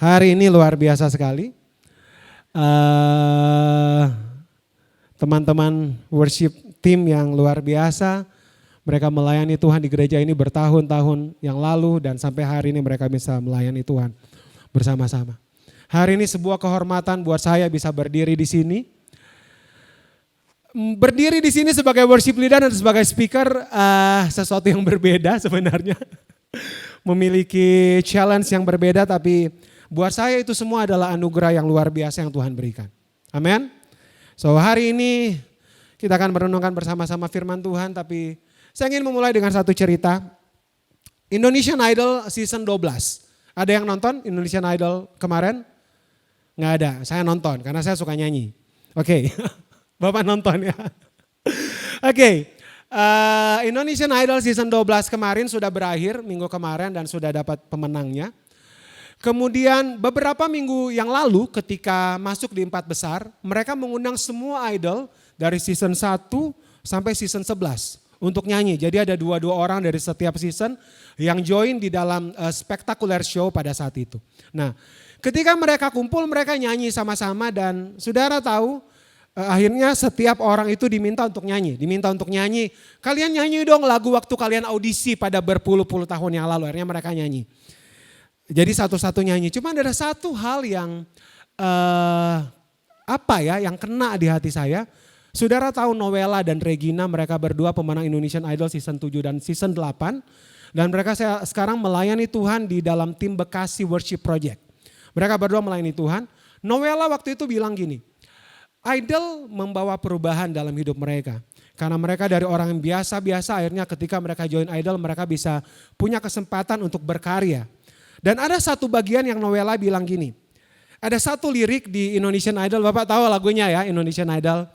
Hari ini luar biasa sekali. Teman-teman worship team yang luar biasa. Mereka melayani Tuhan di gereja ini bertahun-tahun yang lalu dan sampai hari ini mereka bisa melayani Tuhan bersama-sama. Hari ini sebuah kehormatan buat saya bisa berdiri di sini. Berdiri di sini sebagai worship leader dan sebagai speaker sesuatu yang berbeda sebenarnya. Memiliki challenge yang berbeda, tapi buat saya itu semua adalah anugerah yang luar biasa yang Tuhan berikan. Amin. So hari ini kita akan merenungkan bersama-sama firman Tuhan, tapi saya ingin memulai dengan satu cerita. Indonesian Idol season 12. Ada yang nonton Indonesian Idol kemarin? Nggak ada, saya nonton karena saya suka nyanyi. Oke. Bapak nonton ya. Oke. Indonesian Idol season 12 kemarin sudah berakhir minggu kemarin dan sudah dapat pemenangnya. Kemudian beberapa minggu yang lalu ketika masuk di 4 besar, mereka mengundang semua idol dari season 1 sampai season 11 untuk nyanyi. Jadi ada 22 orang dari setiap season yang join di dalam spectacular show pada saat itu. Nah, ketika mereka kumpul mereka nyanyi sama-sama dan saudara tahu akhirnya setiap orang itu diminta untuk nyanyi. Kalian nyanyi dong lagu waktu kalian audisi pada berpuluh-puluh tahun yang lalu. Akhirnya mereka nyanyi. Jadi satu-satu nyanyi. Cuma ada satu hal yang yang kena di hati saya. Saudara tahu Noella dan Regina, mereka berdua pemenang Indonesian Idol season 7 dan season 8. Dan mereka sekarang melayani Tuhan di dalam tim Bekasi Worship Project. Mereka berdua melayani Tuhan. Noella waktu itu bilang gini, Idol membawa perubahan dalam hidup mereka. Karena mereka dari orang yang biasa-biasa akhirnya ketika mereka join Idol mereka bisa punya kesempatan untuk berkarya. Dan ada satu bagian yang Noella bilang gini. Ada satu lirik di Indonesian Idol, Bapak tahu lagunya ya Indonesian Idol.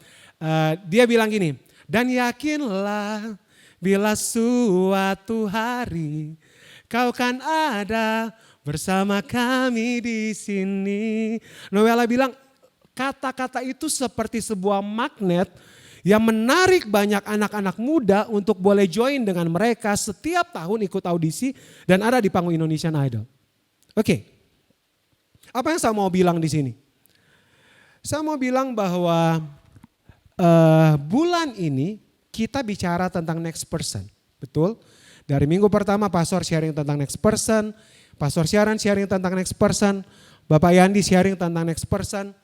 Dia bilang gini, dan yakinlah bila suatu hari kau kan ada bersama kami di sini. Noella bilang, kata-kata itu seperti sebuah magnet yang menarik banyak anak-anak muda untuk boleh join dengan mereka setiap tahun ikut audisi dan ada di panggung Indonesian Idol. Oke, apa yang saya mau bilang di sini? Saya mau bilang bahwa bulan ini kita bicara tentang next person, betul? Dari minggu pertama Pastor sharing tentang next person, Pastor Sharon sharing tentang next person, Bapak Yandi sharing tentang next person.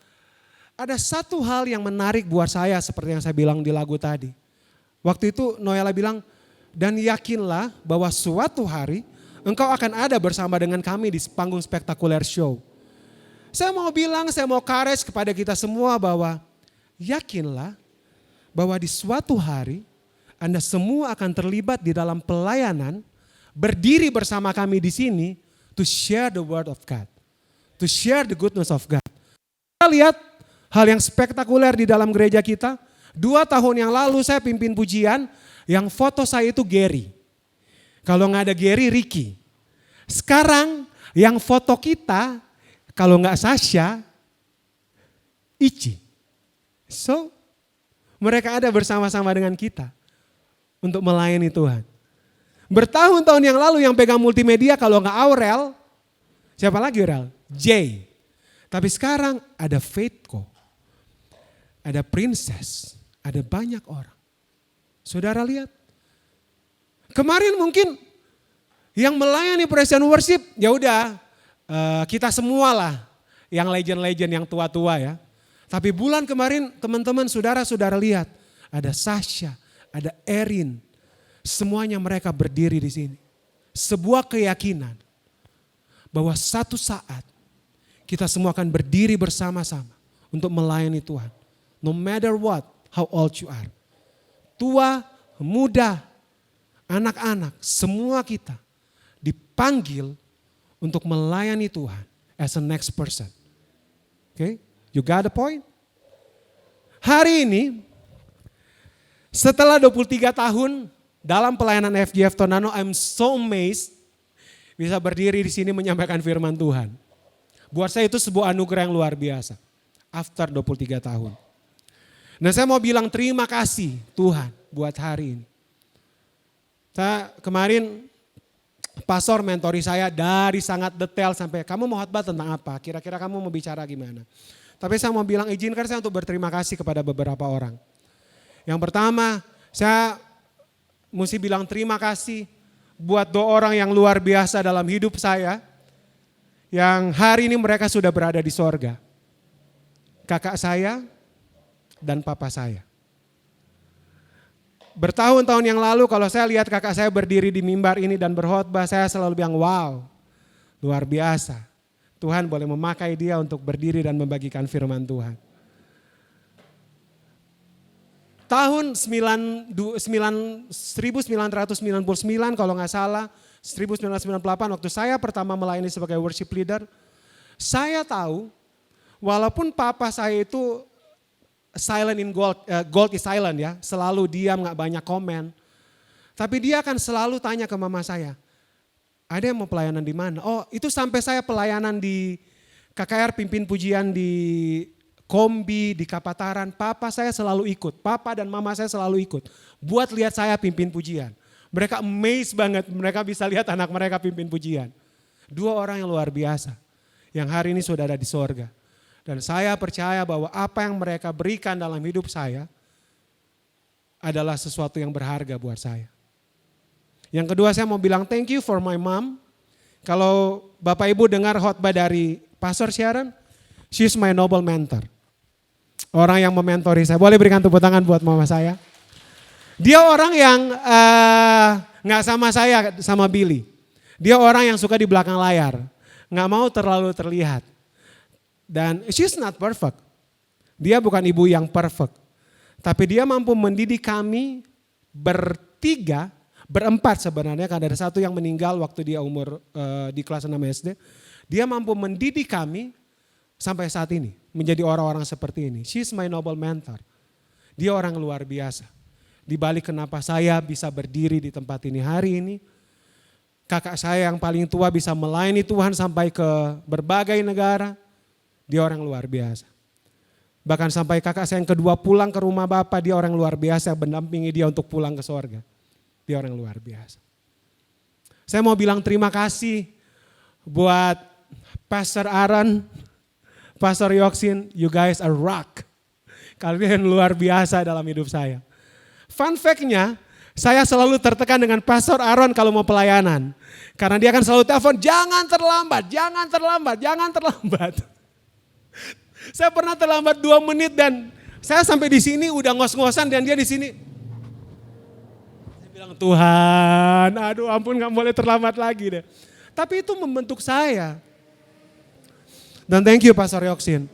Ada satu hal yang menarik buat saya seperti yang saya bilang di lagu tadi. Waktu itu Noella bilang, dan yakinlah bahwa suatu hari engkau akan ada bersama dengan kami di panggung spektakuler show. Saya mau bilang, saya mau encourage kepada kita semua bahwa yakinlah bahwa di suatu hari Anda semua akan terlibat di dalam pelayanan, berdiri bersama kami di sini to share the word of God, to share the goodness of God. Kita lihat hal yang spektakuler di dalam gereja kita. 2 tahun yang lalu saya pimpin pujian, yang foto saya itu Gary. Kalau nggak ada Gary, Ricky. Sekarang yang foto kita, kalau nggak Sasha, Ichi. So, mereka ada bersama-sama dengan kita untuk melayani Tuhan. Bertahun-tahun yang lalu yang pegang multimedia, kalau nggak Aurel, siapa lagi Aurel? Jay. Tapi sekarang ada Faithko. Ada Princess, ada banyak orang. Saudara lihat. Kemarin mungkin yang melayani praise and worship, ya udah kita semualah yang legend-legend yang tua-tua ya. Tapi bulan kemarin teman-teman saudara-saudara lihat, ada Sasha, ada Erin. Semuanya mereka berdiri di sini. Sebuah keyakinan bahwa satu saat kita semua akan berdiri bersama-sama untuk melayani Tuhan. No matter what, how old you are. Tua, muda, anak-anak, semua kita dipanggil untuk melayani Tuhan as a next person. Okay? You got the point? Hari ini, setelah 23 tahun dalam pelayanan FGF Tonano, I'm so amazed bisa berdiri di sini menyampaikan firman Tuhan. Buat saya itu sebuah anugerah yang luar biasa. After 23 tahun. Nah saya mau bilang terima kasih Tuhan buat hari ini. Saya kemarin pastor mentori saya dari sangat detail sampai kamu mau khotbah tentang apa, kira-kira kamu mau bicara gimana. Tapi saya mau bilang izinkan saya untuk berterima kasih kepada beberapa orang. Yang pertama, saya mesti bilang terima kasih buat 2 orang yang luar biasa dalam hidup saya. Yang hari ini mereka sudah berada di sorga. Kakak saya dan papa saya. Bertahun-tahun yang lalu kalau saya lihat kakak saya berdiri di mimbar ini dan berkhotbah, saya selalu bilang wow, luar biasa. Tuhan boleh memakai dia untuk berdiri dan membagikan firman Tuhan. Tahun 1999 kalau nggak salah, 1998 waktu saya pertama melayani sebagai worship leader, saya tahu walaupun papa saya itu silent in gold, gold is silent ya, selalu diam nggak banyak komen. Tapi dia akan selalu tanya ke mama saya, ada yang mau pelayanan di mana? Oh itu sampai saya pelayanan di KKR pimpin pujian di Kombi, di Kapataran, papa saya selalu ikut, papa dan mama saya selalu ikut. Buat lihat saya pimpin pujian. Mereka amazed banget, mereka bisa lihat anak mereka pimpin pujian. 2 orang yang luar biasa, yang hari ini sudah ada di sorga. Dan saya percaya bahwa apa yang mereka berikan dalam hidup saya adalah sesuatu yang berharga buat saya. Yang kedua saya mau bilang thank you for my mom. Kalau Bapak Ibu dengar khotbah dari Pastor Sharon, she's my noble mentor. Orang yang mementori saya. Boleh berikan tepuk tangan buat mama saya. Dia orang yang gak sama saya, sama Billy. Dia orang yang suka di belakang layar. Gak mau terlalu terlihat. Dan she's not perfect. Dia bukan ibu yang perfect. Tapi dia mampu mendidik kami berempat sebenarnya. Karena ada satu yang meninggal waktu dia umur di kelas 6 SD. Dia mampu mendidik kami sampai saat ini. Menjadi orang-orang seperti ini. She's my noble mentor. Dia orang luar biasa. Di balik kenapa saya bisa berdiri di tempat ini hari ini. Kakak saya yang paling tua bisa melayani Tuhan sampai ke berbagai negara. Dia orang luar biasa. Bahkan sampai kakak saya yang kedua pulang ke rumah Bapak, dia orang luar biasa mendampingi dia untuk pulang ke sorga. Dia orang luar biasa. Saya mau bilang terima kasih buat Pastor Aaron, Pastor Yoksin, you guys are rock. Kalian luar biasa dalam hidup saya. Fun fact-nya, saya selalu tertekan dengan Pastor Aaron kalau mau pelayanan. Karena dia akan selalu telepon, jangan terlambat, jangan terlambat, jangan terlambat. Saya pernah terlambat 2 menit dan saya sampai di sini udah ngos-ngosan dan dia di sini. Saya bilang Tuhan, aduh ampun gak boleh terlambat lagi deh. Tapi itu membentuk saya. Dan thank you Pastor Yoksin.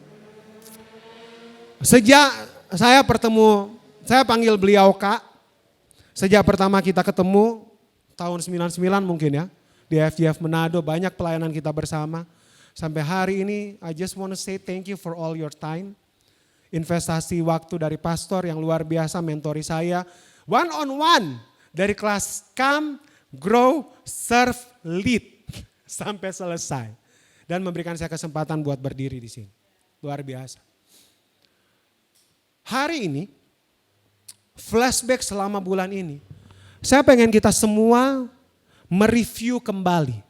Sejak saya panggil beliau Kak. Sejak pertama kita ketemu, tahun 99 mungkin ya. Di FGF Manado banyak pelayanan kita bersama. Sampai hari ini I just want to say thank you for all your time. Investasi waktu dari pastor yang luar biasa mentori saya. One on one dari kelas come, grow, serve, lead. Sampai selesai. Dan memberikan saya kesempatan buat berdiri di sini. Luar biasa. Hari ini, flashback selama bulan ini. Saya pengen kita semua mereview kembali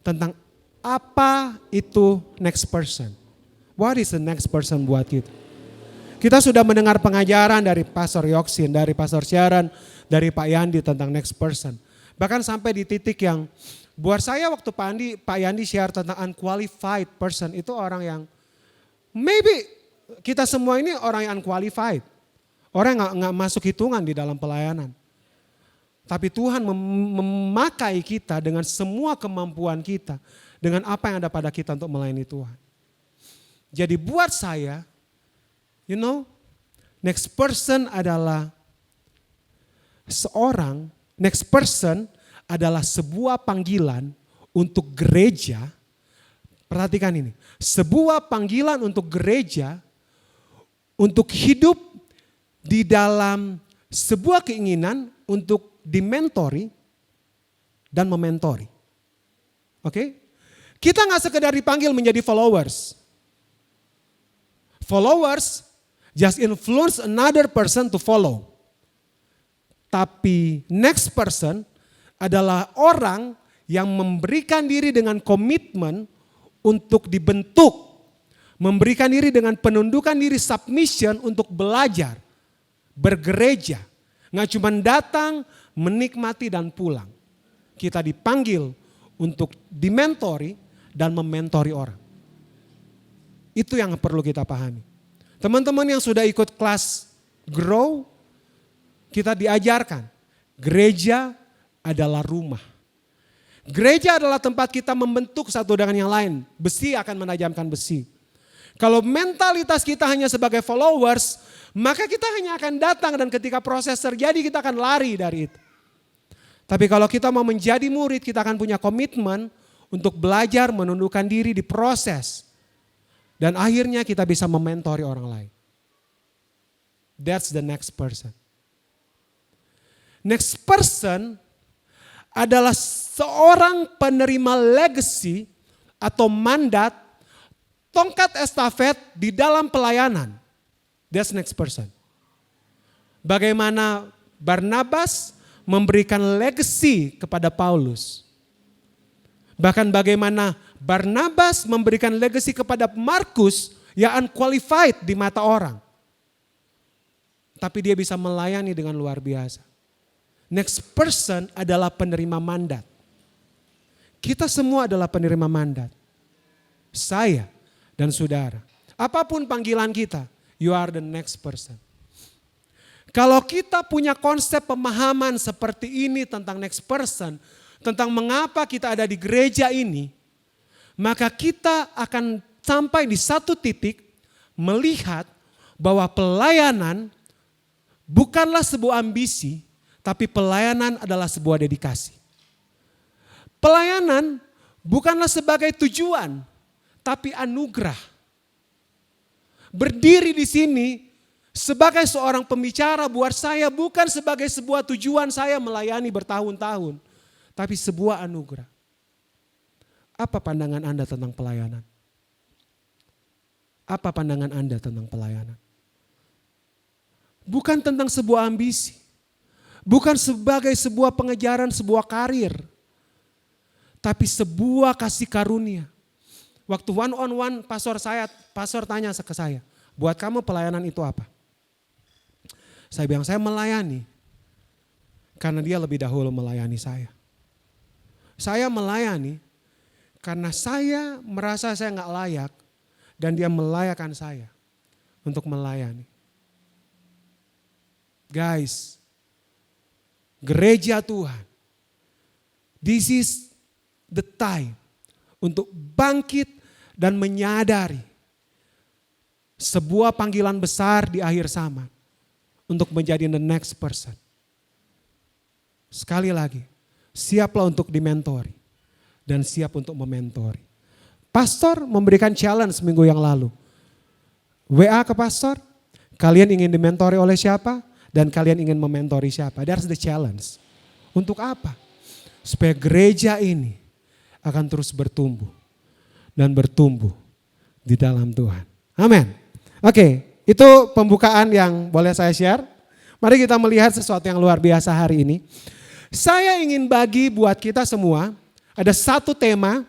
tentang apa itu next person. What is the next person buat kita? Kita sudah mendengar pengajaran dari Pastor Yoksin, dari Pastor Sharon, dari Pak Yandi tentang next person. Bahkan sampai di titik yang buat saya waktu Pak Yandi share tentang unqualified person, itu orang yang maybe kita semua ini orang yang unqualified. Orang yang gak masuk hitungan di dalam pelayanan. Tapi Tuhan memakai kita dengan semua kemampuan kita. Dengan apa yang ada pada kita untuk melayani Tuhan. Jadi buat saya, next person adalah sebuah panggilan untuk gereja. Perhatikan ini, sebuah panggilan untuk gereja untuk hidup di dalam sebuah keinginan untuk dimentori dan mementori. Oke? Kita gak sekedar dipanggil menjadi followers. Followers just influence another person to follow. Tapi next person adalah orang yang memberikan diri dengan komitmen untuk dibentuk, memberikan diri dengan penundukan diri submission untuk belajar, bergereja. Nggak cuma datang, menikmati dan pulang. Kita dipanggil untuk dimentori dan mementori orang. Itu yang perlu kita pahami. Teman-teman yang sudah ikut kelas Grow, kita diajarkan gereja adalah rumah. Gereja adalah tempat kita membentuk satu dengan yang lain. Besi akan menajamkan besi. Kalau mentalitas kita hanya sebagai followers, maka kita hanya akan datang dan ketika proses terjadi kita akan lari dari itu. Tapi kalau kita mau menjadi murid, kita akan punya komitmen untuk belajar menundukkan diri di proses. Dan akhirnya kita bisa mementori orang lain. That's the next person. Next person adalah seorang penerima legacy atau mandat tongkat estafet di dalam pelayanan. That's next person. Bagaimana Barnabas memberikan legacy kepada Paulus. Bahkan bagaimana Barnabas memberikan legacy kepada Markus yang unqualified di mata orang. Tapi dia bisa melayani dengan luar biasa. Next person adalah penerima mandat. Kita semua adalah penerima mandat. Saya dan saudara. Apapun panggilan kita, you are the next person. Kalau kita punya konsep pemahaman seperti ini tentang next person, tentang mengapa kita ada di gereja ini, maka kita akan sampai di satu titik melihat bahwa pelayanan bukanlah sebuah ambisi, tapi pelayanan adalah sebuah dedikasi. Pelayanan bukanlah sebagai tujuan, tapi anugerah. Berdiri di sini sebagai seorang pembicara buat saya bukan sebagai sebuah tujuan saya melayani bertahun-tahun, tapi sebuah anugerah. Apa pandangan Anda tentang pelayanan? Apa pandangan Anda tentang pelayanan? Bukan tentang sebuah ambisi. Bukan sebagai sebuah pengejaran, sebuah karir. Tapi sebuah kasih karunia. Waktu one on one pastor tanya ke saya, buat kamu pelayanan itu apa? Saya bilang, saya melayani. Karena dia lebih dahulu melayani saya. Saya melayani karena saya merasa saya gak layak. Dan dia melayakkan saya untuk melayani. Guys, gereja Tuhan, this is the time untuk bangkit dan menyadari sebuah panggilan besar di akhir zaman untuk menjadi the next person. Sekali lagi, siaplah untuk dimentori dan siap untuk mementori. Pastor memberikan challenge minggu yang lalu. WA ke pastor, kalian ingin dimentori oleh siapa? Dan kalian ingin mementori siapa? That's the challenge. Untuk apa? Supaya gereja ini akan terus bertumbuh. Dan bertumbuh di dalam Tuhan. Amin. Oke, itu pembukaan yang boleh saya share. Mari kita melihat sesuatu yang luar biasa hari ini. Saya ingin bagi buat kita semua, ada satu tema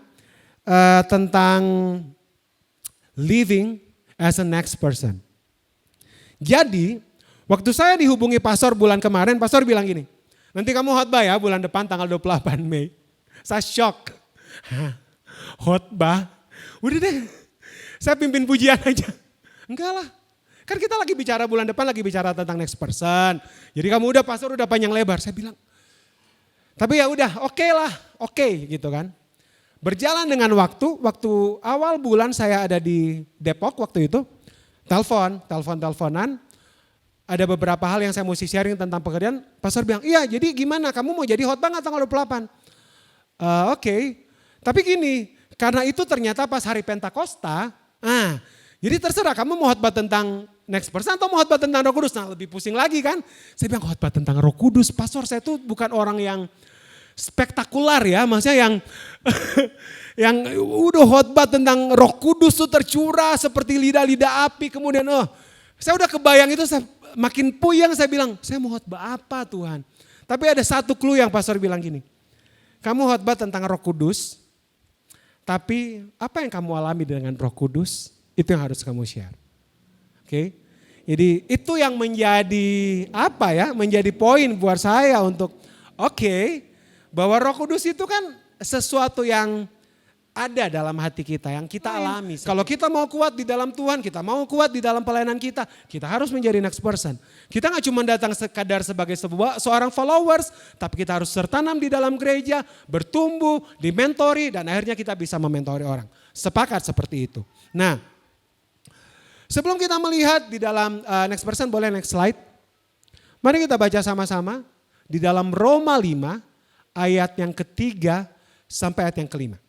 tentang living as a next person. Jadi, waktu saya dihubungi pastor bulan kemarin, pastor bilang gini, nanti kamu khotbah ya bulan depan tanggal 28 Mei. Saya shock. Khotbah? Udah deh, saya pimpin pujian aja. Enggak lah, kan kita lagi bicara bulan depan, lagi bicara tentang next person. Jadi kamu udah pastor udah panjang lebar. Saya bilang, tapi ya udah oke gitu kan. Berjalan dengan waktu awal bulan saya ada di Depok waktu itu, teleponan. Ada beberapa hal yang saya mesti sharing tentang pekerjaan. Pastor bilang, iya jadi gimana kamu mau jadi khotbah nggak tanggal 28? Oke. Tapi gini, karena itu ternyata pas hari Pentakosta, jadi terserah kamu mau khotbah tentang next person atau mau khotbah tentang Roh Kudus. Nah lebih pusing lagi kan. Saya bilang khotbah tentang Roh Kudus. Pastor saya tuh bukan orang yang spektakuler ya, maksudnya yang udah khotbah tentang Roh Kudus tuh tercurah seperti lidah-lidah api. Kemudian saya udah kebayang itu, saya makin puyeng, saya bilang, saya mau khotbah apa Tuhan? Tapi ada satu clue yang pastor bilang gini, kamu khotbah tentang Roh Kudus, tapi apa yang kamu alami dengan Roh Kudus, itu yang harus kamu share. Oke. Jadi itu yang menjadi poin buat saya untuk bahwa Roh Kudus itu kan sesuatu yang ada dalam hati kita, yang kita alami. Kalau kita mau kuat di dalam Tuhan, kita mau kuat di dalam pelayanan kita harus menjadi next person. Kita gak cuma datang sekadar sebagai seorang followers, tapi kita harus tertanam di dalam gereja, bertumbuh, dimentori, dan akhirnya kita bisa mementori orang. Sepakat seperti itu. Nah, sebelum kita melihat di dalam next person, boleh next slide. Mari kita baca sama-sama di dalam Roma 5 ayat yang ketiga sampai ayat yang kelima.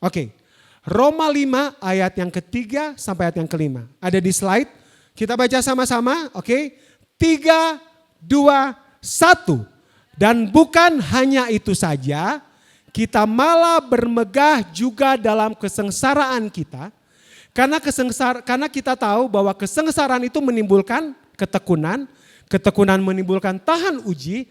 Oke, Roma 5 ayat yang ketiga sampai ayat yang kelima. Ada di slide, kita baca sama-sama, oke. 3, 2, 1. Dan bukan hanya itu saja, kita malah bermegah juga dalam kesengsaraan kita. Karena kita tahu bahwa kesengsaraan itu menimbulkan ketekunan, ketekunan menimbulkan tahan uji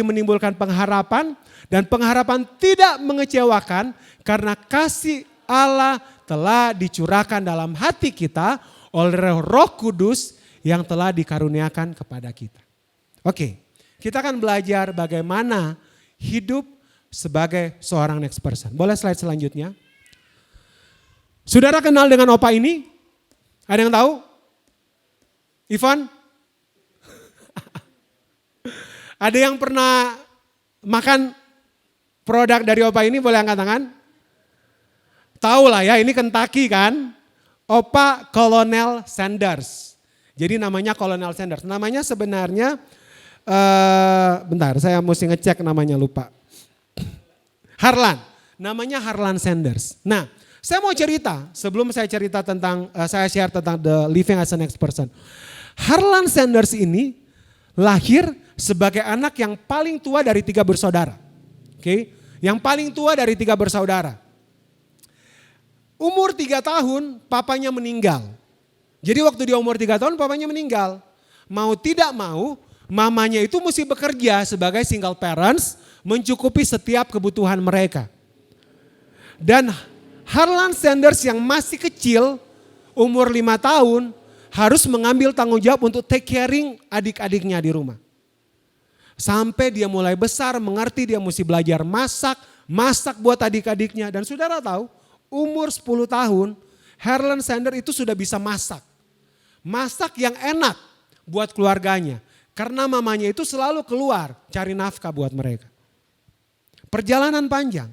menimbulkan pengharapan, dan pengharapan tidak mengecewakan karena kasih Allah telah dicurahkan dalam hati kita oleh Roh Kudus yang telah dikaruniakan kepada kita. Oke, kita akan belajar bagaimana hidup sebagai seorang next person. Boleh slide selanjutnya? Saudara kenal dengan Opa ini? Ada yang tahu? Ivan? Ada yang pernah makan produk dari Opa ini, boleh angkat tangan? Tahu lah ya, ini Kentucky kan. Opa Colonel Sanders. Jadi namanya Colonel Sanders. Namanya sebenarnya, bentar saya mesti ngecek namanya, lupa. Harlan, namanya Harlan Sanders. Nah, saya mau cerita, sebelum saya cerita tentang, saya share tentang the living as a next person. Harlan Sanders ini lahir sebagai anak yang paling tua dari 3 bersaudara. Oke, yang paling tua dari 3 bersaudara. Umur 3 tahun papanya meninggal. Jadi waktu dia umur 3 tahun papanya meninggal. Mau tidak mau mamanya itu mesti bekerja sebagai single parents mencukupi setiap kebutuhan mereka. Dan Harlan Sanders yang masih kecil umur 5 tahun harus mengambil tanggung jawab untuk take caring adik-adiknya di rumah. Sampai dia mulai besar, mengerti dia mesti belajar masak buat adik-adiknya. Dan saudara tahu, umur 10 tahun, Harlan Sanders itu sudah bisa masak. Masak yang enak buat keluarganya. Karena mamanya itu selalu keluar cari nafkah buat mereka. Perjalanan panjang.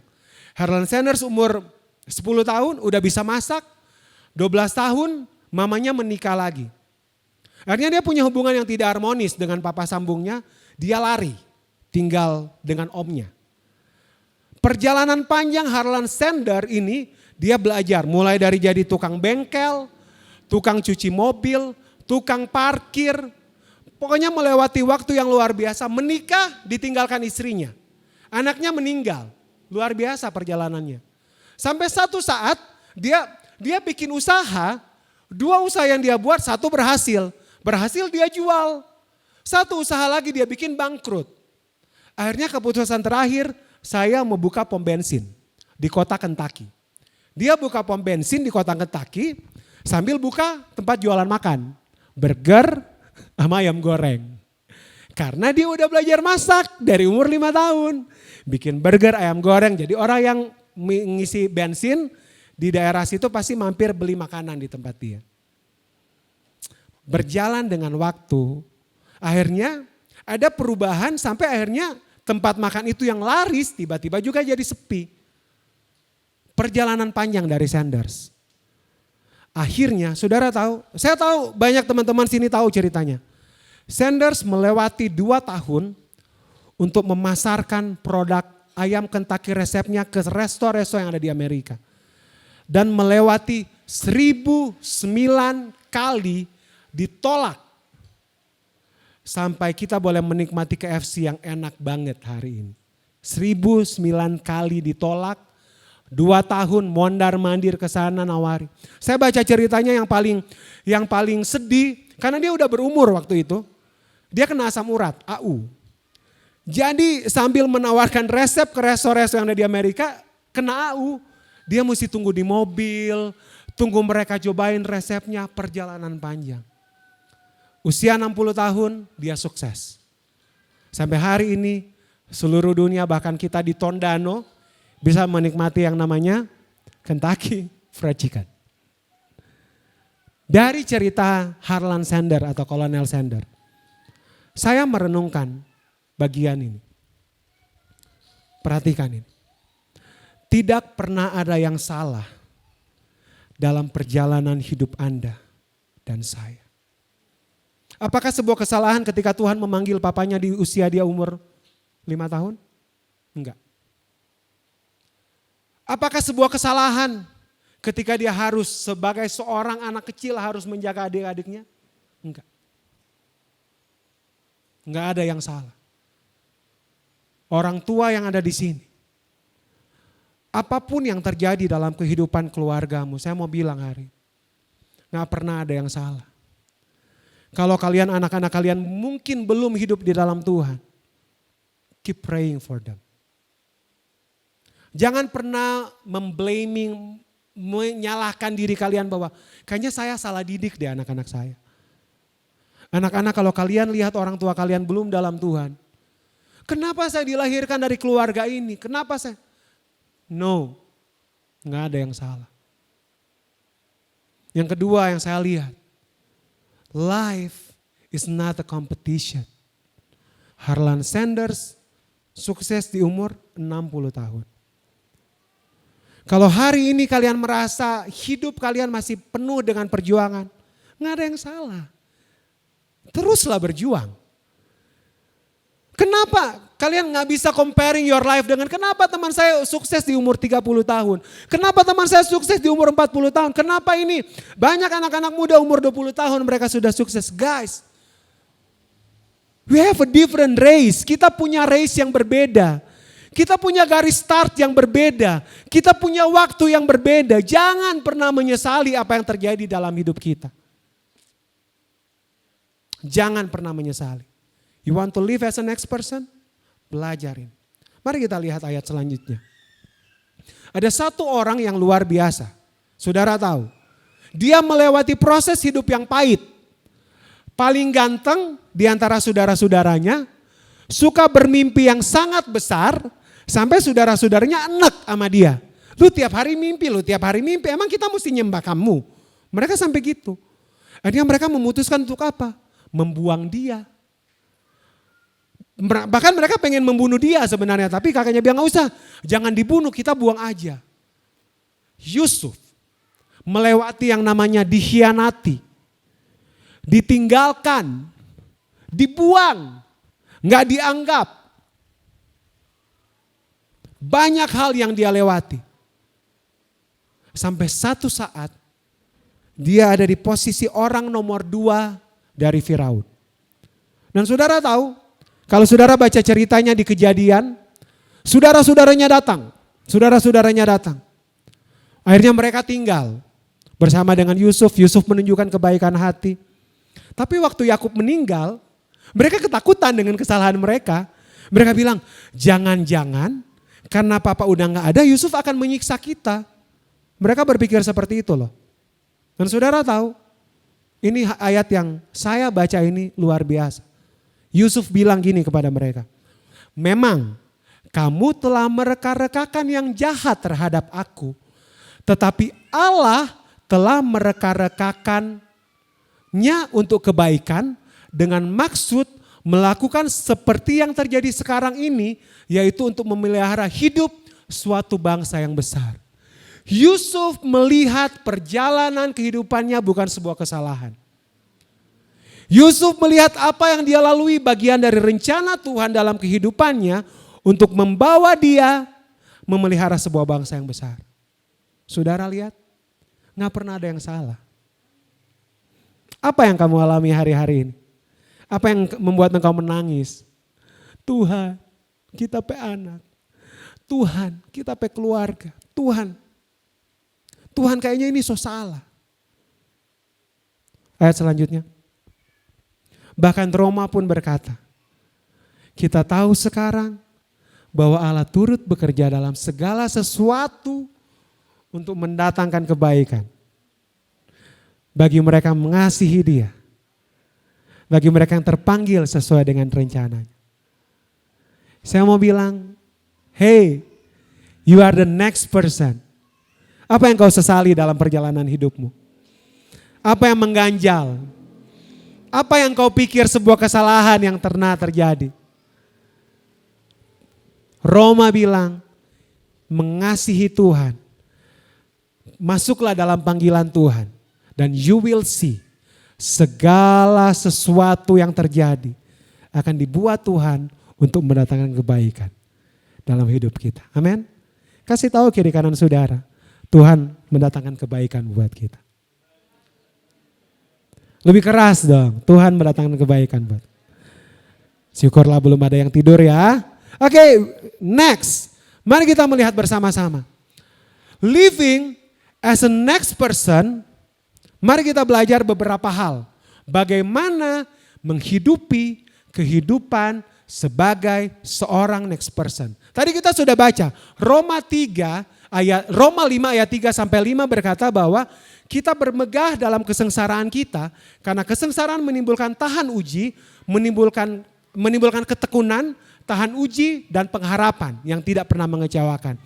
Harlan Sanders umur 10 tahun udah bisa masak, 12 tahun mamanya menikah lagi. Akhirnya dia punya hubungan yang tidak harmonis dengan papa sambungnya. Dia lari, tinggal dengan omnya. Perjalanan panjang Harlan Sanders ini dia belajar mulai dari jadi tukang bengkel, tukang cuci mobil, tukang parkir. Pokoknya melewati waktu yang luar biasa, menikah ditinggalkan istrinya. Anaknya meninggal, luar biasa perjalanannya. Sampai satu saat dia bikin usaha, 2 usaha yang dia buat, 1 berhasil. Berhasil dia jual. 1 usaha lagi dia bikin bangkrut. Akhirnya keputusan terakhir, saya mau buka pom bensin di kota Kentucky. Dia buka pom bensin di kota Kentucky sambil buka tempat jualan makan. Burger sama ayam goreng. Karena dia udah belajar masak dari umur 5 tahun. Bikin burger, ayam goreng. Jadi orang yang mengisi bensin di daerah situ pasti mampir beli makanan di tempat dia. Berjalan dengan waktu, akhirnya ada perubahan sampai akhirnya tempat makan itu yang laris tiba-tiba juga jadi sepi. Perjalanan panjang dari Sanders. Akhirnya saudara tahu, saya tahu banyak teman-teman sini tahu ceritanya. Sanders melewati 2 tahun untuk memasarkan produk ayam Kentucky resepnya ke resto-resto yang ada di Amerika. Dan melewati 1009 kali ditolak. Sampai kita boleh menikmati KFC yang enak banget hari ini. 1009 kali ditolak, 2 tahun mondar-mandir ke sana nawari. Saya baca ceritanya yang paling sedih karena dia udah berumur waktu itu. Dia kena asam urat, AU. Jadi sambil menawarkan resep ke resto-resto yang ada di Amerika, kena AU. Dia mesti tunggu di mobil, tunggu mereka cobain resepnya, perjalanan panjang. Usia 60 tahun, dia sukses. Sampai hari ini seluruh dunia bahkan kita di Tondano bisa menikmati yang namanya Kentucky Fried Chicken. Dari cerita Harlan Sanders atau Kolonel Sanders, saya merenungkan bagian ini. Perhatikan ini. Tidak pernah ada yang salah dalam perjalanan hidup Anda dan saya. Apakah sebuah kesalahan ketika Tuhan memanggil papanya di usia dia umur 5 tahun? Enggak. Apakah sebuah kesalahan ketika dia harus sebagai seorang anak kecil harus menjaga adik-adiknya? Enggak. Enggak ada yang salah. Orang tua yang ada di sini. Apapun yang terjadi dalam kehidupan keluargamu, saya mau bilang hari, enggak pernah ada yang salah. Kalau kalian anak-anak kalian mungkin belum hidup di dalam Tuhan, keep praying for them. Jangan pernah memblaming, menyalahkan diri kalian bahwa kayaknya saya salah didik deh anak-anak saya. Anak-anak kalau kalian lihat orang tua kalian belum dalam Tuhan, kenapa saya dilahirkan dari keluarga ini? Kenapa saya? No, nggak ada yang salah. Yang kedua yang saya lihat, life is not a competition. Harlan Sanders sukses di umur 60 tahun. Kalau hari ini kalian merasa hidup kalian masih penuh dengan perjuangan, nggak ada yang salah. Teruslah berjuang. Kenapa kalian nggak bisa comparing your life dengan kenapa teman saya sukses di umur 30 tahun? Kenapa teman saya sukses di umur 40 tahun? Kenapa ini banyak anak-anak muda umur 20 tahun mereka sudah sukses? Guys, we have a different race. Kita punya race yang berbeda. Kita punya garis start yang berbeda. Kita punya waktu yang berbeda. Jangan pernah menyesali apa yang terjadi dalam hidup kita. Jangan pernah menyesali. You want to live as a next person? Belajarin. Mari kita lihat ayat selanjutnya. Ada satu orang yang luar biasa. Saudara tahu. Dia melewati proses hidup yang pahit. Paling ganteng di antara saudara-saudaranya. Suka bermimpi yang sangat besar. Sampai saudara-saudaranya enek sama dia. Lu tiap hari mimpi, emang kita mesti nyembah kamu. Mereka sampai gitu. Akhirnya mereka memutuskan untuk apa? Membuang dia. Bahkan mereka pengen membunuh dia sebenarnya. Tapi kakaknya bilang gak usah, jangan dibunuh, kita buang aja. Yusuf melewati yang namanya dikhianati. Ditinggalkan. Dibuang. Gak dianggap. Banyak hal yang dia lewati. Sampai satu saat dia ada di posisi orang nomor 2 dari Firaun. Dan saudara tahu, kalau saudara baca ceritanya di Kejadian, saudara-saudaranya datang. Akhirnya mereka tinggal bersama dengan Yusuf. Yusuf menunjukkan kebaikan hati. Tapi waktu Yakub meninggal, mereka ketakutan dengan kesalahan mereka. Mereka bilang, jangan-jangan karena papa udah gak ada, Yusuf akan menyiksa kita. Mereka berpikir seperti itu loh. Dan saudara tahu, ini ayat yang saya baca ini luar biasa. Yusuf bilang gini kepada mereka, memang kamu telah mereka-rekakan yang jahat terhadap aku, tetapi Allah telah mereka-rekakannya untuk kebaikan dengan maksud melakukan seperti yang terjadi sekarang ini, yaitu untuk memelihara hidup suatu bangsa yang besar. Yusuf melihat perjalanan kehidupannya bukan sebuah kesalahan. Yusuf melihat apa yang dia lalui bagian dari rencana Tuhan dalam kehidupannya untuk membawa dia memelihara sebuah bangsa yang besar. Saudara lihat, gak pernah ada yang salah. Apa yang kamu alami hari-hari ini? Apa yang membuat engkau menangis? Tuhan, kita pe anak. Tuhan, kita pe keluarga. Tuhan kayaknya ini so salah. Ayat selanjutnya. Bahkan Roma pun berkata, Kita tahu sekarang bahwa Allah turut bekerja dalam segala sesuatu untuk mendatangkan kebaikan. Bagi mereka yang mengasihi Dia. Bagi mereka yang terpanggil sesuai dengan rencananya. Saya mau bilang, hey, you are the next person. Apa yang kau sesali dalam perjalanan hidupmu? Apa yang mengganjal? Apa yang kau pikir sebuah kesalahan yang pernah terjadi? Roma bilang, mengasihi Tuhan. Masuklah dalam panggilan Tuhan. Dan you will see segala sesuatu yang terjadi akan dibuat Tuhan untuk mendatangkan kebaikan dalam hidup kita. Amin. Kasih tahu kiri kanan saudara, Tuhan mendatangkan kebaikan buat kita. Lebih keras dong, Tuhan mendatangkan kebaikan buat. Syukurlah belum ada yang tidur ya. Oke, next. Mari kita melihat bersama-sama. Living as a next person, mari kita belajar beberapa hal. Bagaimana menghidupi kehidupan sebagai seorang next person. Tadi kita sudah baca Roma 5 ayat 3 sampai 5 berkata bahwa kita bermegah dalam kesengsaraan kita karena kesengsaraan menimbulkan tahan uji, menimbulkan ketekunan, tahan uji dan pengharapan yang tidak pernah mengecewakan.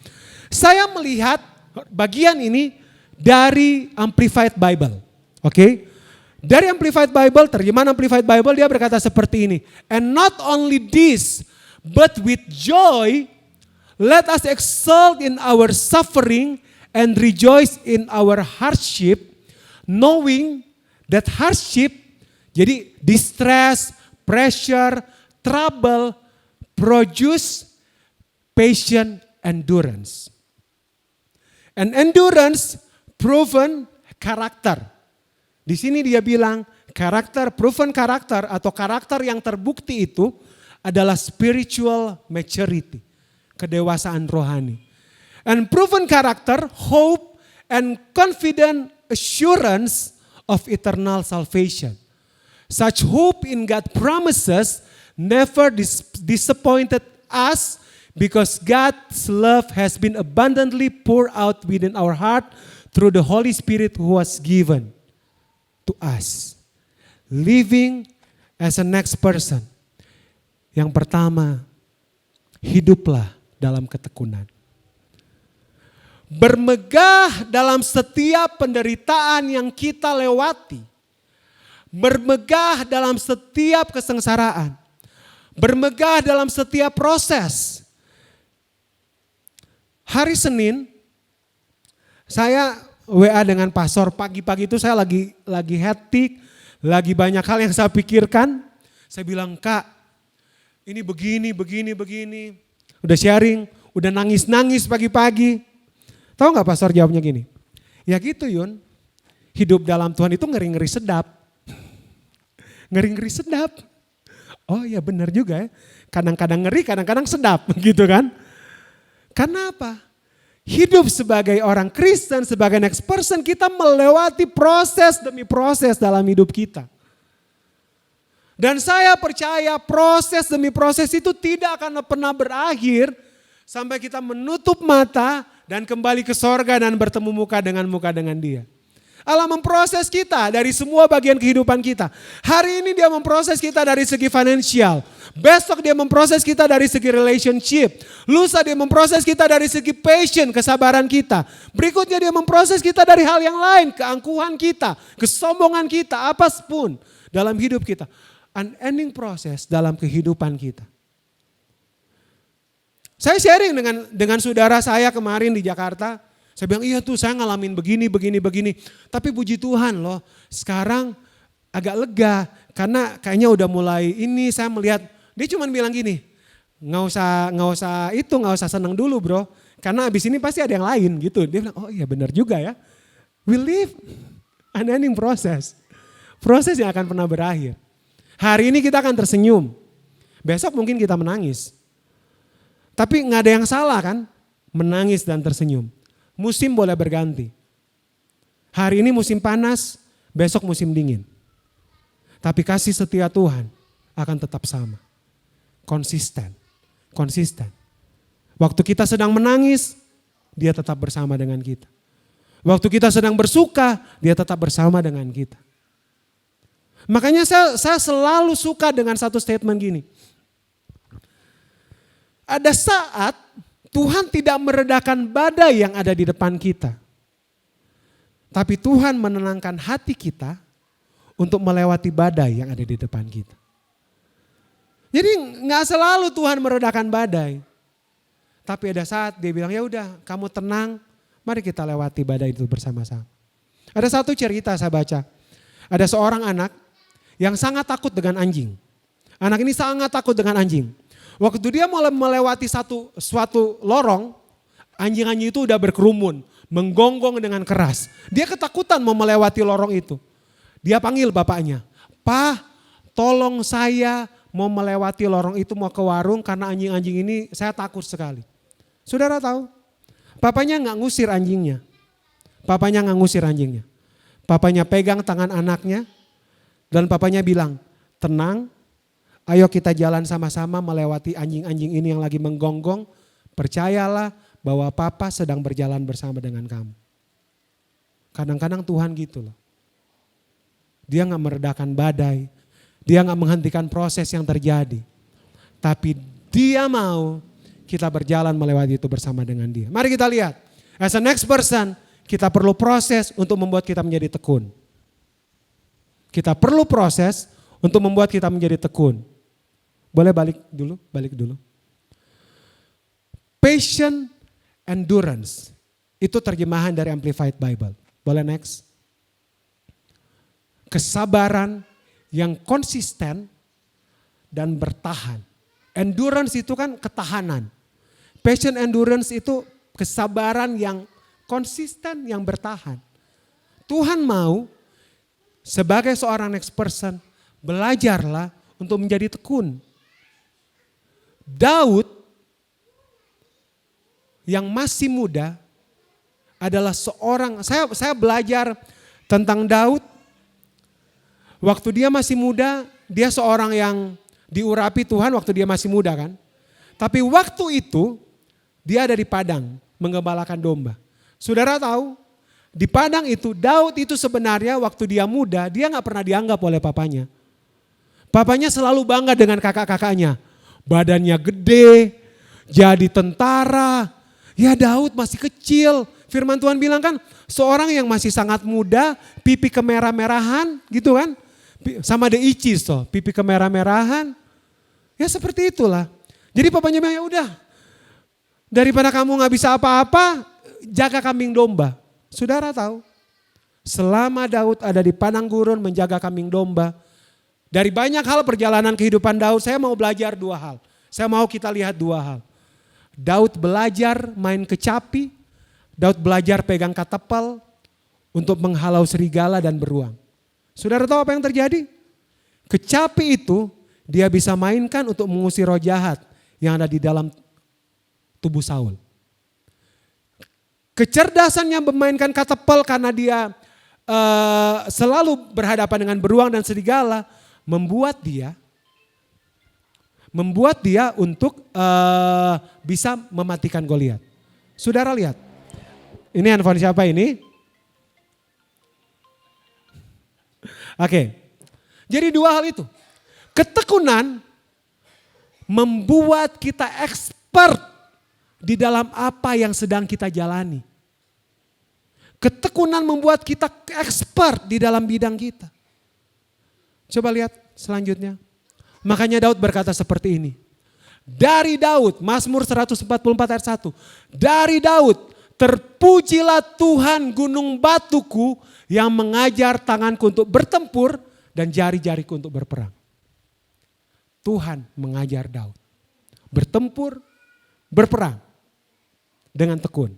Saya melihat bagian ini dari Amplified Bible. Oke? Dari Amplified Bible, terjemahan Amplified Bible dia berkata seperti ini. And not only this, but with joy, let us exult in our suffering and rejoice in our hardship, knowing that hardship, jadi distress, pressure, trouble, produce patient endurance. And endurance proven karakter. Di sini dia bilang karakter, proven karakter atau karakter yang terbukti itu adalah spiritual maturity, kedewasaan rohani. And proven karakter, hope and confident assurance of eternal salvation. Such hope in God's promises never disappointed us because God's love has been abundantly poured out within our heart through the Holy Spirit who was given to us. Living as a next person. Yang pertama, hiduplah dalam ketekunan. Bermegah dalam setiap penderitaan yang kita lewati. Bermegah dalam setiap kesengsaraan. Bermegah dalam setiap proses. Hari Senin, saya WA dengan pastor, pagi-pagi itu saya lagi hektik, lagi banyak hal yang saya pikirkan. Saya bilang, Kak, ini begini. Udah sharing, udah nangis pagi-pagi. Tahu gak pastor jawabnya gini? Ya gitu Yun, hidup dalam Tuhan itu ngeri-ngeri sedap. Ngeri-ngeri sedap. Oh ya benar juga ya, kadang-kadang ngeri, kadang-kadang sedap gitu kan. Karena apa? Hidup sebagai orang Kristen, sebagai next person, kita melewati proses demi proses dalam hidup kita. Dan saya percaya proses demi proses itu tidak akan pernah berakhir sampai kita menutup mata dan kembali ke sorga dan bertemu muka dengan Dia. Allah memproses kita dari semua bagian kehidupan kita. Hari ini Dia memproses kita dari segi finansial. Besok Dia memproses kita dari segi relationship. Lusa Dia memproses kita dari segi passion, kesabaran kita. Berikutnya Dia memproses kita dari hal yang lain, keangkuhan kita, kesombongan kita, apapun dalam hidup kita. Unending proses dalam kehidupan kita. Saya sharing dengan saudara saya kemarin di Jakarta. Saya bilang, iya tuh saya ngalamin begini. Tapi puji Tuhan loh, sekarang agak lega. Karena kayaknya udah mulai ini saya melihat, dia cuma bilang gini, nggak usah senang dulu bro. Karena abis ini pasti ada yang lain gitu. Dia bilang, oh iya benar juga ya. We live unending process. Proses yang akan pernah berakhir. Hari ini kita akan tersenyum. Besok mungkin kita menangis. Tapi nggak ada yang salah kan, menangis dan tersenyum. Musim boleh berganti. Hari ini musim panas, besok musim dingin. Tapi kasih setia Tuhan akan tetap sama. Konsisten. Konsisten. Waktu kita sedang menangis, dia tetap bersama dengan kita. Waktu kita sedang bersuka, dia tetap bersama dengan kita. Makanya saya selalu suka dengan satu statement gini. Ada saat Tuhan tidak meredakan badai yang ada di depan kita. Tapi Tuhan menenangkan hati kita untuk melewati badai yang ada di depan kita. Jadi gak selalu Tuhan meredakan badai. Tapi ada saat dia bilang, ya udah kamu tenang, mari kita lewati badai itu bersama-sama. Ada satu cerita saya baca. Ada seorang anak yang sangat takut dengan anjing. Anak ini sangat takut dengan anjing. Waktu dia mulai melewati suatu lorong, anjing-anjing itu udah berkerumun, menggonggong dengan keras. Dia ketakutan mau melewati lorong itu. Dia panggil bapaknya, "Pak, tolong saya mau melewati lorong itu mau ke warung karena anjing-anjing ini saya takut sekali." Saudara tahu, papanya nggak ngusir anjingnya. Papanya nggak ngusir anjingnya. Papanya pegang tangan anaknya dan papanya bilang, "Tenang, ayo kita jalan sama-sama melewati anjing-anjing ini yang lagi menggonggong. Percayalah bahwa papa sedang berjalan bersama dengan kamu." Kadang-kadang Tuhan gitu loh. Dia gak meredakan badai. Dia gak menghentikan proses yang terjadi. Tapi dia mau kita berjalan melewati itu bersama dengan dia. Mari kita lihat. As a next person, kita perlu proses untuk membuat kita menjadi tekun. Kita perlu proses untuk membuat kita menjadi tekun. Boleh balik dulu. Patient endurance. Itu terjemahan dari Amplified Bible. Boleh next. Kesabaran yang konsisten dan bertahan. Endurance itu kan ketahanan. Patient endurance itu kesabaran yang konsisten, yang bertahan. Tuhan mau sebagai seorang next person, belajarlah untuk menjadi tekun. Daud yang masih muda adalah seorang, saya belajar tentang Daud. Waktu dia masih muda, dia seorang yang diurapi Tuhan waktu dia masih muda kan. Tapi waktu itu dia ada di padang menggembalakan domba. Saudara tahu, di padang itu Daud itu sebenarnya waktu dia muda, dia gak pernah dianggap oleh papanya. Papanya selalu bangga dengan kakak-kakaknya. Badannya gede, jadi tentara. Ya Daud masih kecil. Firman Tuhan bilang kan, seorang yang masih sangat muda, pipi kemerah-merahan gitu kan. Sama The Ichis toh, pipi kemerah-merahan. Ya seperti itulah. Jadi papanya bilang, ya udah, daripada kamu gak bisa apa-apa, jaga kambing domba. Saudara tahu, selama Daud ada di padang gurun menjaga kambing domba, dari banyak hal perjalanan kehidupan Daud, saya mau belajar dua hal. Saya mau kita lihat dua hal. Daud belajar main kecapi, Daud belajar pegang katapel untuk menghalau serigala dan beruang. Saudara tahu apa yang terjadi? Kecapi itu dia bisa mainkan untuk mengusir roh jahat yang ada di dalam tubuh Saul. Kecerdasannya memainkan katapel karena dia selalu berhadapan dengan beruang dan serigala, membuat dia untuk bisa mematikan Goliat. Saudara lihat, ini handphone siapa ini? Oke, jadi dua hal itu. Ketekunan membuat kita expert di dalam apa yang sedang kita jalani. Ketekunan membuat kita expert di dalam bidang kita. Coba lihat selanjutnya. Makanya Daud berkata seperti ini. Dari Daud, Mazmur 144 ayat 1. Dari Daud, terpujilah Tuhan gunung batuku yang mengajar tanganku untuk bertempur dan jari-jariku untuk berperang. Tuhan mengajar Daud bertempur, berperang dengan tekun.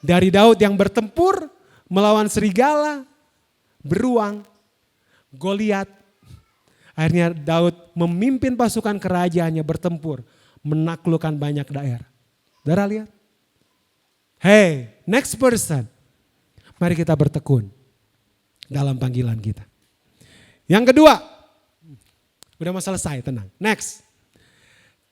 Dari Daud yang bertempur melawan serigala, beruang, Goliat. Akhirnya Daud memimpin pasukan kerajaannya bertempur, menaklukkan banyak daerah. Saudara lihat. Hey, next person. Mari kita bertekun dalam panggilan kita. Yang kedua, udah mau selesai, tenang. Next.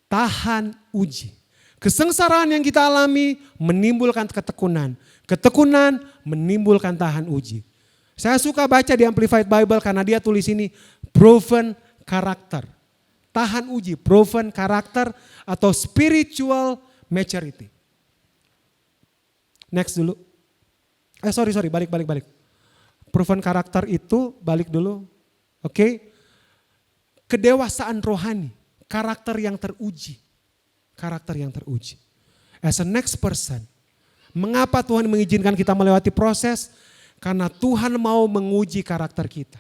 tahan uji. Kesengsaraan yang kita alami menimbulkan ketekunan. Ketekunan menimbulkan tahan uji. Saya suka baca di Amplified Bible karena dia tulis ini proven character. Tahan uji, proven character atau spiritual maturity. Next dulu. Sorry, balik. Proven character itu, balik dulu. Oke. Kedewasaan rohani, karakter yang teruji. Karakter yang teruji. As a next person. Mengapa Tuhan mengizinkan kita melewati proses? Karena Tuhan mau menguji karakter kita.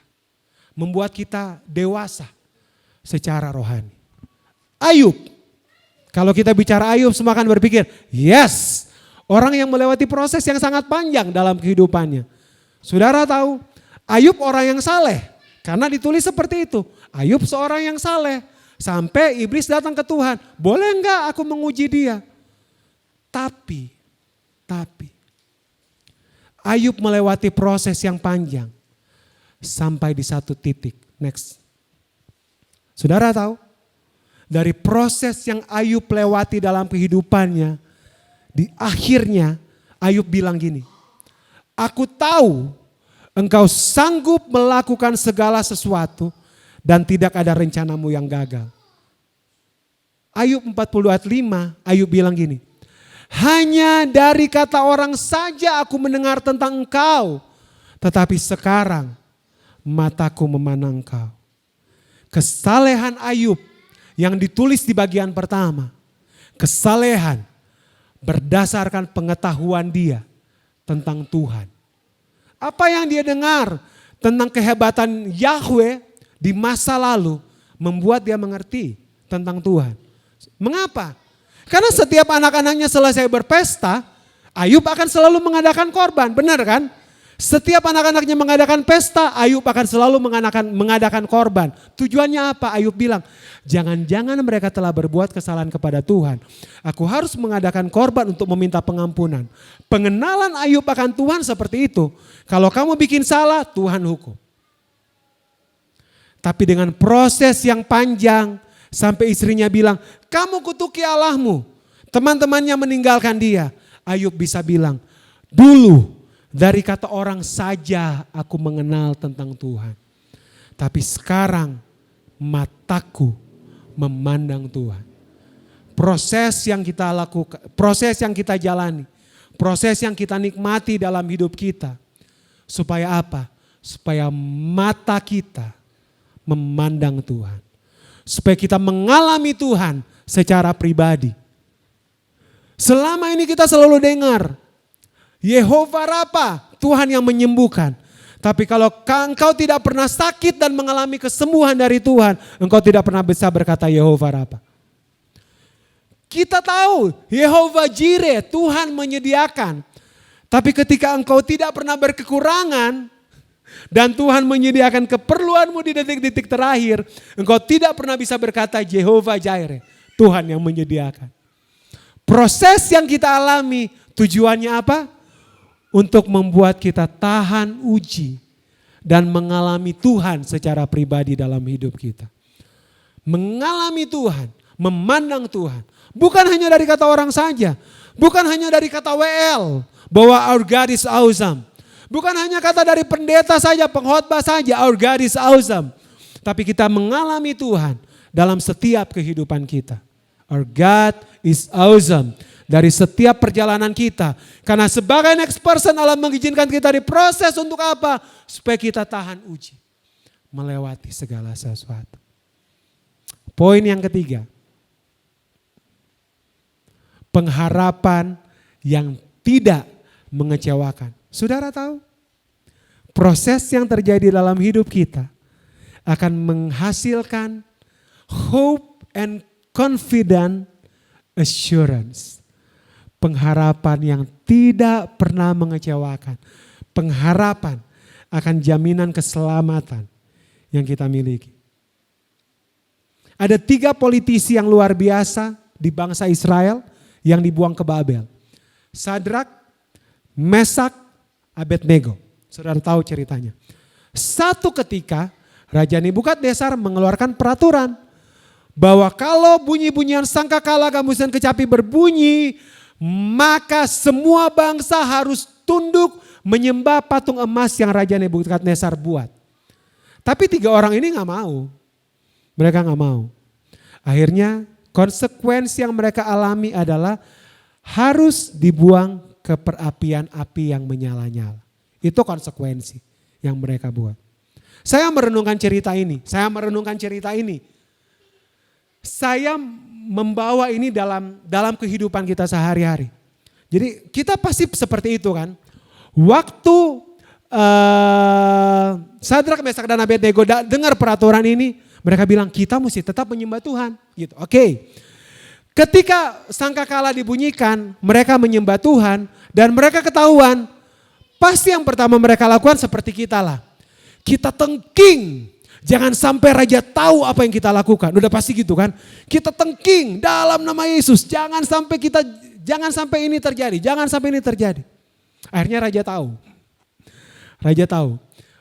Membuat kita dewasa secara rohani. Ayub. Kalau kita bicara Ayub semua akan berpikir, yes. Orang yang melewati proses yang sangat panjang dalam kehidupannya. Saudara tahu, Ayub orang yang saleh. Karena ditulis seperti itu. Ayub seorang yang saleh. Sampai iblis datang ke Tuhan. Boleh enggak aku menguji dia? Tapi. Ayub melewati proses yang panjang. Sampai di satu titik. Next. Saudara tahu? Dari proses yang Ayub lewati dalam kehidupannya. Di akhirnya Ayub bilang gini. Aku tahu engkau sanggup melakukan segala sesuatu. Dan tidak ada rencanamu yang gagal. Ayub 40 ayat 5, Ayub bilang gini. Hanya dari kata orang saja aku mendengar tentang engkau. Tetapi sekarang mataku memandang engkau. Kesalehan Ayub yang ditulis di bagian pertama. Kesalehan berdasarkan pengetahuan dia tentang Tuhan. Apa yang dia dengar tentang kehebatan Yahweh di masa lalu membuat dia mengerti tentang Tuhan. Mengapa? Karena setiap anak-anaknya selesai berpesta, Ayub akan selalu mengadakan korban, benar kan? Setiap anak-anaknya mengadakan pesta, Ayub akan selalu mengadakan korban. Tujuannya apa? Ayub bilang, jangan-jangan mereka telah berbuat kesalahan kepada Tuhan. Aku harus mengadakan korban untuk meminta pengampunan. Pengenalan Ayub akan Tuhan seperti itu. Kalau kamu bikin salah, Tuhan hukum. Tapi dengan proses yang panjang sampai istrinya bilang, kamu kutuki Allahmu. Teman-temannya meninggalkan dia. Ayub bisa bilang, dulu dari kata orang saja aku mengenal tentang Tuhan. Tapi sekarang mataku memandang Tuhan. Proses yang kita lakukan, proses yang kita jalani, proses yang kita nikmati dalam hidup kita. Supaya apa? Supaya mata kita memandang Tuhan. Supaya kita mengalami Tuhan secara pribadi. Selama ini kita selalu dengar, Yehova Rafa, Tuhan yang menyembuhkan. Tapi kalau engkau tidak pernah sakit dan mengalami kesembuhan dari Tuhan, engkau tidak pernah bisa berkata Yehova Rafa. Kita tahu Yehova Jireh, Tuhan menyediakan. Tapi ketika engkau tidak pernah berkekurangan, dan Tuhan menyediakan keperluanmu di detik-detik terakhir. Engkau tidak pernah bisa berkata Jehovah Jireh. Tuhan yang menyediakan. Proses yang kita alami tujuannya apa? Untuk membuat kita tahan uji. Dan mengalami Tuhan secara pribadi dalam hidup kita. Mengalami Tuhan. Memandang Tuhan. Bukan hanya dari kata orang saja. Bukan hanya dari kata WL. Bahwa our God is awesome. Bukan hanya kata dari pendeta saja, pengkhotbah saja, our God is awesome. Tapi kita mengalami Tuhan dalam setiap kehidupan kita. Our God is awesome. Dari setiap perjalanan kita. Karena sebagai next person Allah mengizinkan kita diproses untuk apa? Supaya kita tahan uji. Melewati segala sesuatu. Poin yang ketiga. Pengharapan yang tidak mengecewakan. Saudara tahu, proses yang terjadi dalam hidup kita akan menghasilkan hope and confident assurance. Pengharapan yang tidak pernah mengecewakan. Pengharapan akan jaminan keselamatan yang kita miliki. Ada 3 politisi yang luar biasa di bangsa Israel yang dibuang ke Babel. Sadrak, Mesak, Abednego. Saudara tahu ceritanya. Satu ketika Raja Nebukadnezar mengeluarkan peraturan bahwa kalau bunyi-bunyian sangkakala gambus dan kecapi berbunyi, maka semua bangsa harus tunduk menyembah patung emas yang Raja Nebukadnezar buat. Tapi 3 orang ini gak mau. Mereka gak mau. Akhirnya konsekuensi yang mereka alami adalah harus dibuang ke perapian api yang menyala-nyala. Itu konsekuensi yang mereka buat. Saya merenungkan cerita ini. Saya membawa ini dalam kehidupan kita sehari-hari. Jadi kita pasti seperti itu kan. Waktu Sadrak, Mesak dan Abednego dengar peraturan ini, mereka bilang kita mesti tetap menyembah Tuhan. Gitu. Oke. Ketika sangkakala dibunyikan, mereka menyembah Tuhan dan mereka ketahuan. Pasti yang pertama mereka lakukan seperti kita lah. Kita tengking. Jangan sampai raja tahu apa yang kita lakukan. Udah pasti gitu kan. Kita tengking dalam nama Yesus. Jangan sampai ini terjadi. Akhirnya raja tahu.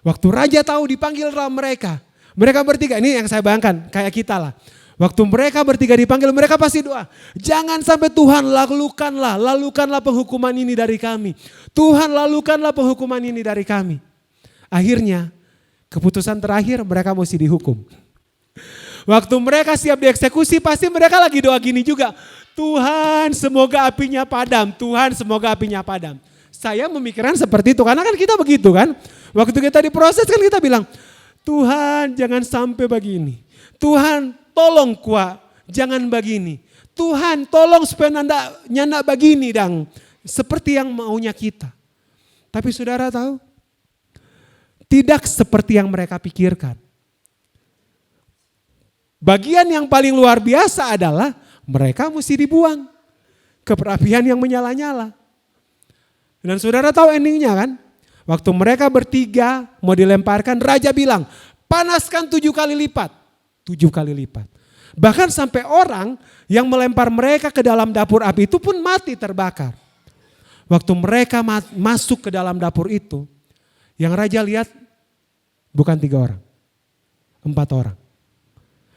Waktu raja tahu dipanggil mereka. Mereka bertiga, ini yang saya bayangkan kayak kita lah. Waktu mereka bertiga dipanggil, mereka pasti doa. Jangan sampai Tuhan lalukanlah penghukuman ini dari kami. Tuhan lalukanlah penghukuman ini dari kami. Akhirnya keputusan terakhir mereka mesti dihukum. Waktu mereka siap dieksekusi pasti mereka lagi doa gini juga. Tuhan semoga apinya padam. Saya memikirkan seperti itu karena kan kita begitu kan. Waktu kita diproses kan kita bilang Tuhan jangan sampai begini. Tuhan tolong kuat jangan begini. Tuhan tolong supaya nyanda begini dang. Seperti yang maunya kita. Tapi saudara tahu? Tidak seperti yang mereka pikirkan. Bagian yang paling luar biasa adalah mereka mesti dibuang ke perapian yang menyala-nyala. Dan saudara tahu endingnya kan? Waktu mereka bertiga mau dilemparkan, raja bilang panaskan 7 kali lipat. 7 kali lipat. Bahkan sampai orang yang melempar mereka ke dalam dapur api itu pun mati terbakar. Waktu mereka masuk ke dalam dapur itu, yang raja lihat bukan 3 orang, 4 orang.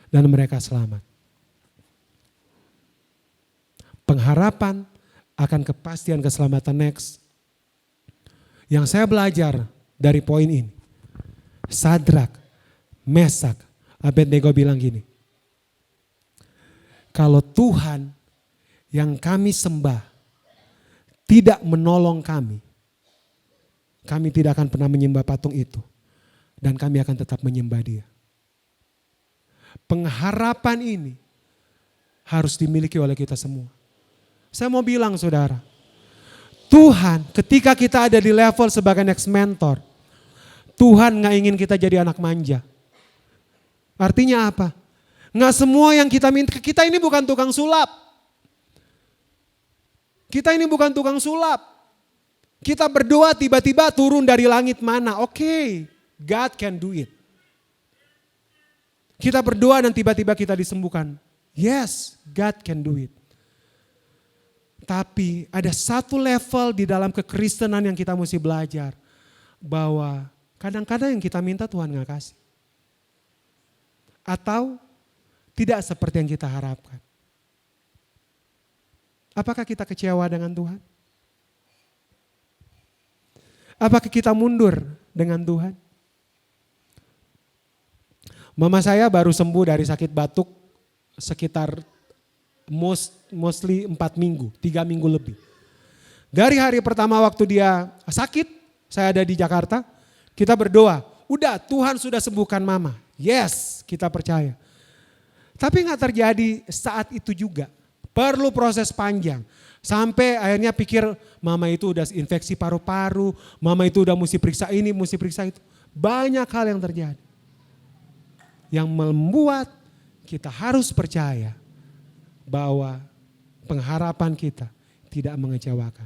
Dan mereka selamat. Pengharapan akan kepastian keselamatan next. Yang saya belajar dari poin ini. Sadrak, Mesak, Abednego bilang gini. Kalau Tuhan yang kami sembah tidak menolong kami tidak akan pernah menyembah patung itu. Dan kami akan tetap menyembah Dia. Pengharapan ini harus dimiliki oleh kita semua. Saya mau bilang saudara, Tuhan ketika kita ada di level sebagai next mentor, Tuhan gak ingin kita jadi anak manja. Artinya apa? Gak semua yang kita minta, kita ini bukan tukang sulap. Kita berdoa tiba-tiba turun dari langit mana. Oke, God can do it. Kita berdoa dan tiba-tiba kita disembuhkan. Yes, God can do it. Tapi ada satu level di dalam kekristenan yang kita mesti belajar. Bahwa kadang-kadang yang kita minta Tuhan gak kasih. Atau tidak seperti yang kita harapkan. Apakah kita kecewa dengan Tuhan? Apakah kita mundur dengan Tuhan? Mama saya baru sembuh dari sakit batuk sekitar mostly 4 minggu, 3 minggu lebih. Dari hari pertama waktu dia sakit, saya ada di Jakarta, kita berdoa, udah Tuhan sudah sembuhkan mama. Yes, kita percaya. Tapi gak terjadi saat itu juga, perlu proses panjang. Sampai akhirnya pikir mama itu udah infeksi paru-paru, mama itu udah mesti periksa ini, mesti periksa itu. Banyak hal yang terjadi. Yang membuat kita harus percaya bahwa pengharapan kita tidak mengecewakan.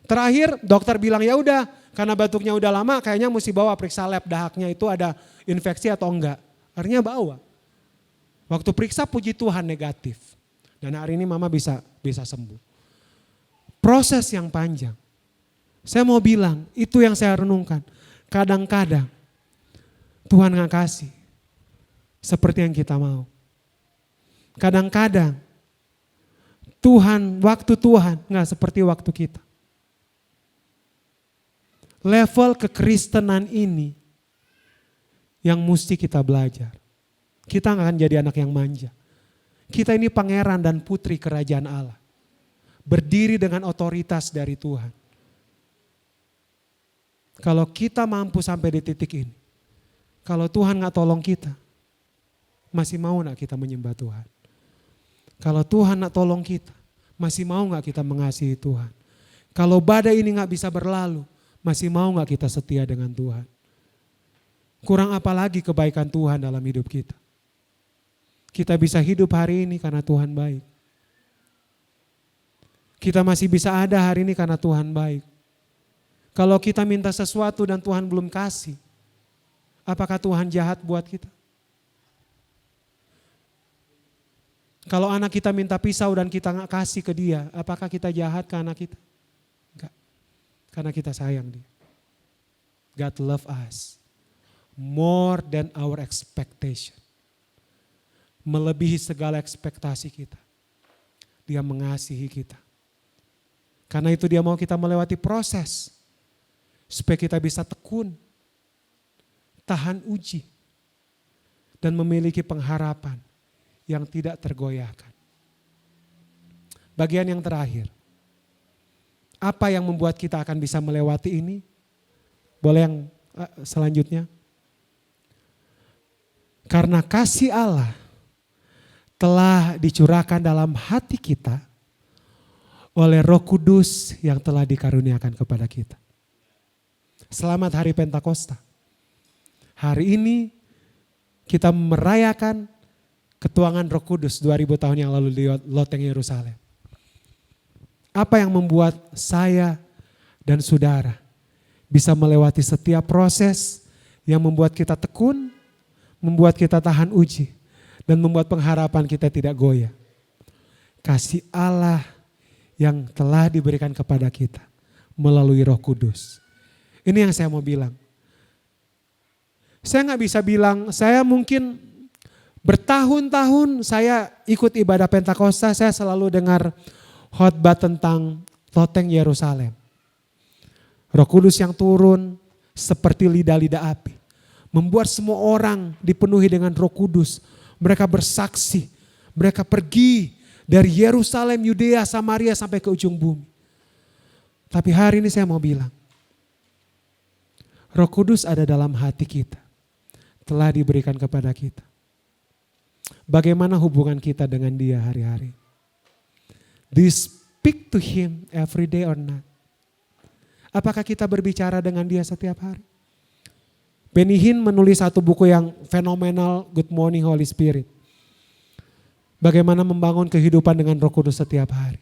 Terakhir dokter bilang ya udah karena batuknya udah lama kayaknya mesti bawa periksa lab dahaknya itu ada infeksi atau enggak. Akhirnya bawa. Waktu periksa puji Tuhan negatif. Dan hari ini mama bisa sembuh. Proses yang panjang. Saya mau bilang itu yang saya renungkan. Kadang-kadang Tuhan gak kasih seperti yang kita mau. Kadang-kadang Tuhan, waktu Tuhan nggak seperti waktu kita. Level kekristenan ini yang mesti kita belajar. Kita nggak akan jadi anak yang manja. Kita ini pangeran dan putri kerajaan Allah. Berdiri dengan otoritas dari Tuhan. Kalau kita mampu sampai di titik ini. Kalau Tuhan nggak tolong kita. Masih mau nggak kita menyembah Tuhan? Kalau Tuhan nggak tolong kita. Masih mau nggak kita mengasihi Tuhan? Kalau badai ini nggak bisa berlalu. Masih mau nggak kita setia dengan Tuhan? Kurang apa lagi kebaikan Tuhan dalam hidup kita? Kita bisa hidup hari ini karena Tuhan baik. Kita masih bisa ada hari ini karena Tuhan baik. Kalau kita minta sesuatu dan Tuhan belum kasih, apakah Tuhan jahat buat kita? Kalau anak kita minta pisau dan kita nggak kasih ke dia, apakah kita jahat ke anak kita? Enggak. Karena kita sayang dia. God love us more than our expectation. Melebihi segala ekspektasi kita. Dia mengasihi kita. Karena itu dia mau kita melewati proses. Supaya kita bisa tekun. Tahan uji. Dan memiliki pengharapan yang tidak tergoyahkan. Bagian yang terakhir. Apa yang membuat kita akan bisa melewati ini? Boleh yang selanjutnya? Karena kasih Allah telah dicurahkan dalam hati kita oleh Roh Kudus yang telah dikaruniakan kepada kita. Selamat Hari Pentakosta. Hari ini kita merayakan ketuangan Roh Kudus 2000 tahun yang lalu di loteng Yerusalem. Apa yang membuat saya dan saudara bisa melewati setiap proses yang membuat kita tekun, membuat kita tahan uji, dan membuat pengharapan kita tidak goyah. Kasih Allah yang telah diberikan kepada kita melalui Roh Kudus. Ini yang saya mau bilang. Saya nggak bisa bilang, saya mungkin bertahun-tahun saya ikut ibadah Pentakosta, saya selalu dengar khotbah tentang loteng Yerusalem. Roh Kudus yang turun seperti lidah-lidah api. Membuat semua orang dipenuhi dengan Roh Kudus. Mereka bersaksi, mereka pergi dari Yerusalem, Yudea, Samaria sampai ke ujung bumi. Tapi hari ini saya mau bilang, Roh Kudus ada dalam hati kita. Telah diberikan kepada kita. Bagaimana hubungan kita dengan dia hari-hari? Do you speak to him every day or not? Apakah kita berbicara dengan dia setiap hari? Benny Hinn menulis satu buku yang fenomenal, Good Morning Holy Spirit. Bagaimana membangun kehidupan dengan Roh Kudus setiap hari.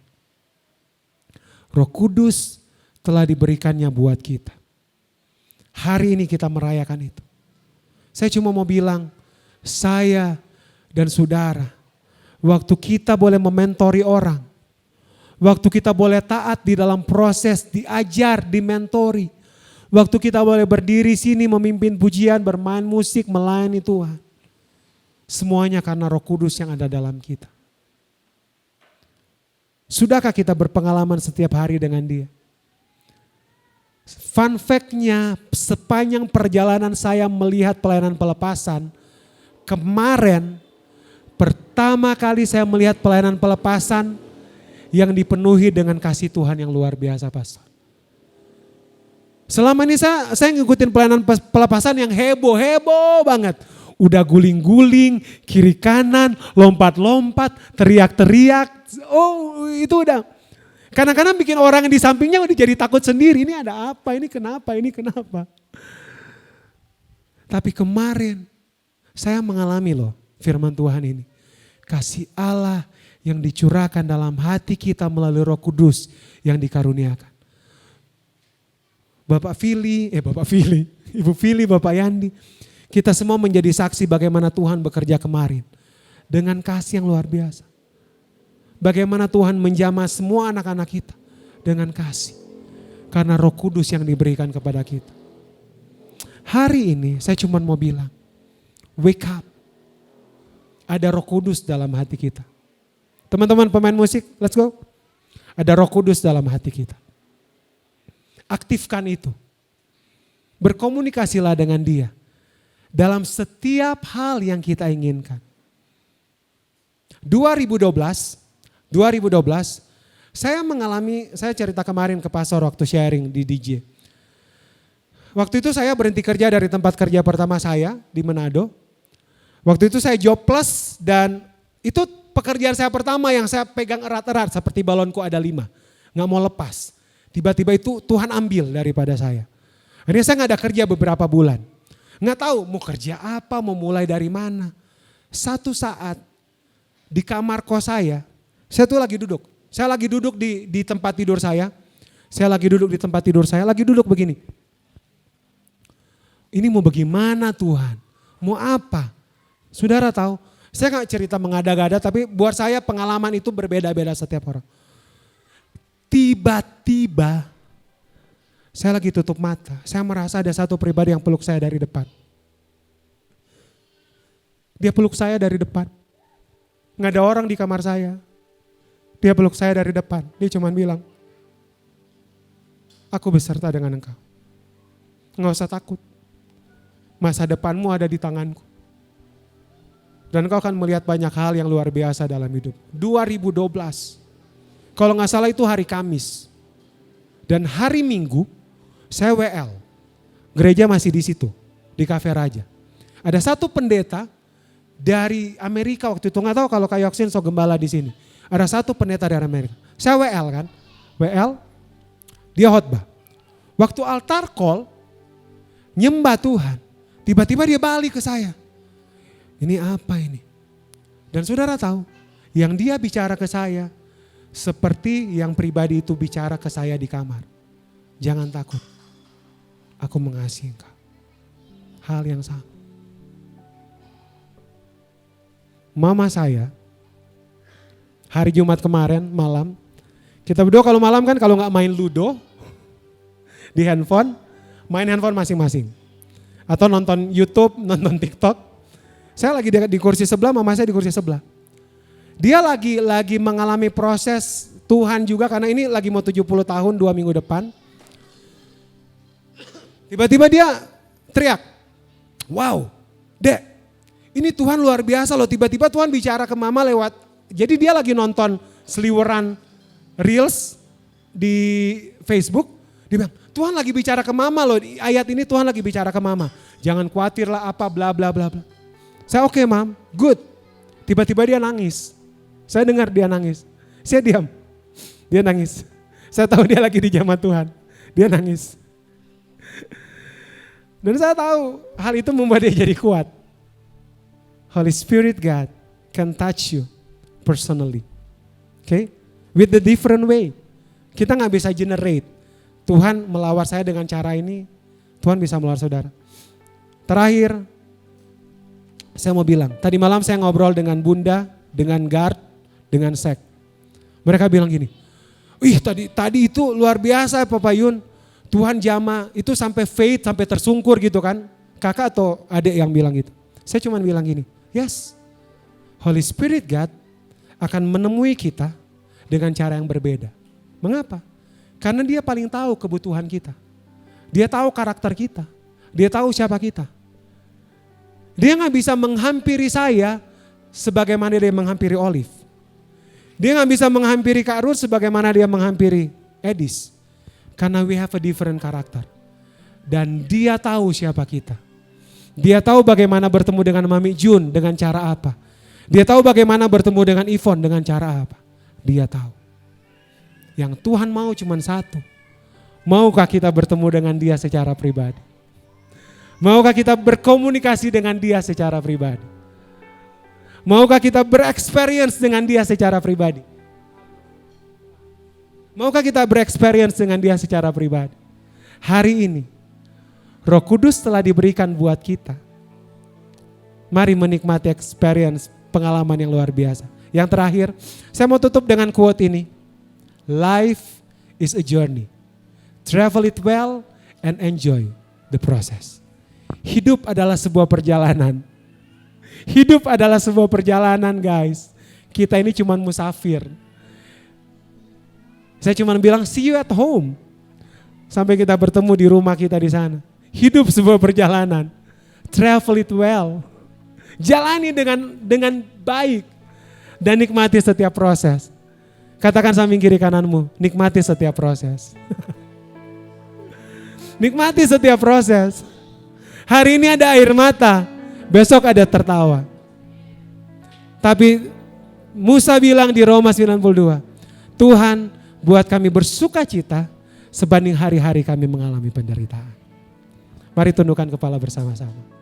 Roh Kudus telah diberikannya buat kita. Hari ini kita merayakan itu. Saya cuma mau bilang, saya dan saudara, waktu kita boleh mementori orang, waktu kita boleh taat di dalam proses, diajar, dimentori, waktu kita boleh berdiri sini memimpin pujian, bermain musik, melayani Tuhan. Semuanya karena Roh Kudus yang ada dalam kita. Sudahkah kita berpengalaman setiap hari dengan dia? Fun fact-nya, sepanjang perjalanan saya melihat pelayanan pelepasan, kemarin pertama kali saya melihat pelayanan pelepasan yang dipenuhi dengan kasih Tuhan yang luar biasa, Pastor. Selama ini saya ngikutin pelayanan pelepasan yang heboh banget. Udah guling-guling, kiri kanan, lompat-lompat, teriak-teriak. Oh itu udah. Kadang-kadang bikin orang yang di sampingnya udah jadi takut sendiri. Ini ada apa, ini kenapa. Tapi kemarin saya mengalami loh firman Tuhan ini. Kasih Allah yang dicurahkan dalam hati kita melalui Roh Kudus yang dikaruniakan. Bapak Fili, Ibu Fili, Bapak Yandi. Kita semua menjadi saksi bagaimana Tuhan bekerja kemarin. Dengan kasih yang luar biasa. Bagaimana Tuhan menjamah semua anak-anak kita dengan kasih. Karena Roh Kudus yang diberikan kepada kita. Hari ini saya cuma mau bilang, wake up. Ada Roh Kudus dalam hati kita. Teman-teman pemain musik, let's go. Ada Roh Kudus dalam hati kita. Aktifkan itu. Berkomunikasilah dengan Dia. Dalam setiap hal yang kita inginkan. 2012, saya cerita kemarin ke pastor waktu sharing di DJ. Waktu itu saya berhenti kerja dari tempat kerja pertama saya di Manado. Waktu itu saya jobless dan itu pekerjaan saya pertama yang saya pegang erat-erat seperti balonku ada 5. Gak mau lepas. Tiba-tiba itu Tuhan ambil daripada saya. Akhirnya saya gak ada kerja beberapa bulan. Gak tahu mau kerja apa, mau mulai dari mana. Satu saat di kamar kos saya tuh lagi duduk. Saya lagi duduk di tempat tidur saya. Lagi duduk begini. Ini mau bagaimana Tuhan? Mau apa? Saudara tahu, saya gak cerita mengada-gada tapi buat saya pengalaman itu berbeda-beda setiap orang. Tiba-tiba saya lagi tutup mata, saya merasa ada satu pribadi yang peluk saya dari depan. Dia peluk saya dari depan. Gak ada orang di kamar saya. Dia peluk saya dari depan. Dia cuma bilang, aku beserta dengan engkau. Gak usah takut. Masa depanmu ada di tanganku. Dan kau akan melihat banyak hal yang luar biasa dalam hidup. 2012. Kalau gak salah itu hari Kamis. Dan hari Minggu saya WL. Gereja masih di situ. Di Cafe Raja. Ada satu pendeta dari Amerika waktu itu. Gak tahu kalau Kak Yoksin so gembala di sini. Ada satu pendeta dari Amerika. Saya WL kan. WL. Dia khotbah. Waktu altar call. Nyembah Tuhan. Tiba-tiba dia balik ke saya. Ini apa ini? Dan saudara tahu. Yang dia bicara ke saya. Seperti yang pribadi itu bicara ke saya di kamar. Jangan takut. Aku mengasihi engkau. Hal yang sama. Mama saya. Hari Jumat kemarin malam. Kita berdua kalau malam kan kalau gak main ludo. Di handphone. Main handphone masing-masing. Atau nonton YouTube, nonton TikTok. Saya lagi di kursi sebelah, mama saya di kursi sebelah. Dia lagi mengalami proses Tuhan juga karena ini lagi mau 70 tahun 2 minggu depan. Tiba-tiba dia teriak, wow Dek, ini Tuhan luar biasa loh. Tiba-tiba Tuhan bicara ke mama lewat, jadi dia lagi nonton seliweran reels di Facebook. Dia bilang, Tuhan lagi bicara ke mama loh, ayat ini Tuhan lagi bicara ke mama. Jangan khawatir lah apa bla bla bla bla. Saya oke, Mam, good. Tiba-tiba dia nangis. Saya dengar dia nangis. Saya diam. Dia nangis. Saya tahu dia lagi di jamaah Tuhan. Dia nangis. Dan saya tahu hal itu membuat dia jadi kuat. Holy Spirit God can touch you personally. Okay? With the different way. Kita gak bisa generate. Tuhan melawat saya dengan cara ini. Tuhan bisa melawat saudara. Terakhir, saya mau bilang. Tadi malam saya ngobrol dengan Bunda, dengan Guard, dengan Sek. Mereka bilang gini. Wih tadi itu luar biasa Papa Yun. Tuhan jama itu sampai faith, sampai tersungkur gitu kan. Kakak atau adik yang bilang gitu. Saya cuma bilang gini, yes. Holy Spirit God akan menemui kita dengan cara yang berbeda. Mengapa? Karena dia paling tahu kebutuhan kita. Dia tahu karakter kita. Dia tahu siapa kita. Dia gak bisa menghampiri saya sebagaimana dia menghampiri Olive. Dia gak bisa menghampiri Kak Ruth sebagaimana dia menghampiri Edis. Karena we have a different karakter. Dan dia tahu siapa kita. Dia tahu bagaimana bertemu dengan Mami Jun dengan cara apa. Dia tahu bagaimana bertemu dengan Yvonne dengan cara apa. Dia tahu. Yang Tuhan mau cuma satu. Maukah kita bertemu dengan dia secara pribadi? Maukah kita berkomunikasi dengan dia secara pribadi? Maukah kita bereksperience dengan dia secara pribadi? Maukah kita bereksperience dengan dia secara pribadi? Hari ini, Roh Kudus telah diberikan buat kita. Mari menikmati experience, pengalaman yang luar biasa. Yang terakhir, saya mau tutup dengan quote ini. Life is a journey. Travel it well and enjoy the process. Hidup adalah sebuah perjalanan. Hidup adalah sebuah perjalanan guys. Kita ini cuma musafir. Saya cuma bilang see you at home. Sampai kita bertemu di rumah kita di sana. Hidup sebuah perjalanan. Travel it well. Jalani dengan baik. Dan nikmati setiap proses. Katakan samping kiri kananmu, nikmati setiap proses. Nikmati setiap proses. Hari ini ada air mata, besok ada tertawa. Tapi Musa bilang di Roma 92, Tuhan buat kami bersuka cita sebanding hari-hari kami mengalami penderitaan. Mari tundukkan kepala bersama-sama.